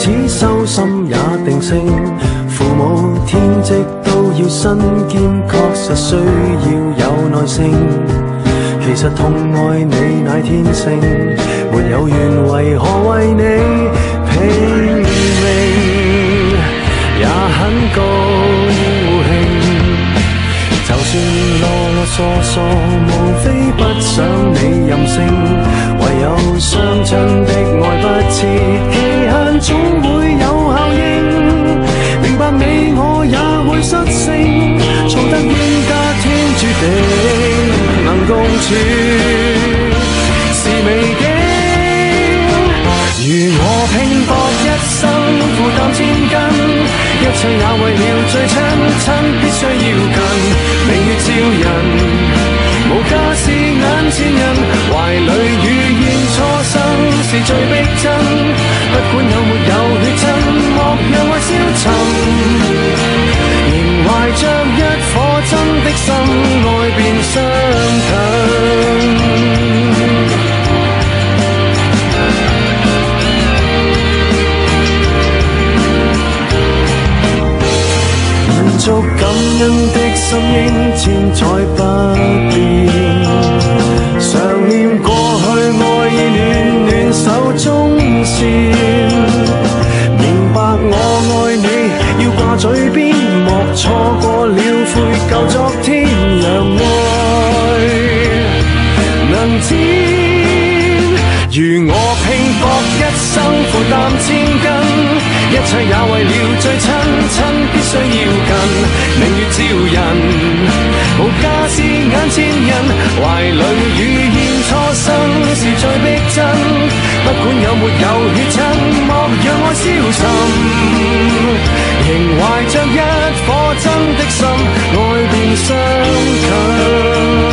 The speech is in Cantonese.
此修心也定性，父母天職都要身兼，確實需要有耐性。其實痛愛你乃天性，沒有緣為何為你拼命，也很高興。就算囉囉嗦嗦，無非不想你任性，唯有相襯的愛不切期限，總會有效應。明白你我也會失性，錯得冤家天注定，能共處是美景。如我拼搏一生，負擔千斤，一切也為了最親，親必須要近。明月照人，無家是眼前人，懷裏語言初生是最逼真。不管有沒有血親，莫讓愛消沉，仍懷着一顆真的心，愛便相近。足感恩的心應千載不變，常念過去愛意暖暖手中線，明白我愛你要掛嘴邊，莫錯過了悔舊昨天，讓愛能知。如我拼搏一生，負擔千斤，一切也為了最親，親必須要近。明月照人，無家是眼前人，懷裏語言初生是最逼真。不管有沒有血親，莫讓愛消沉，仍懷着一顆真的心，愛便相近。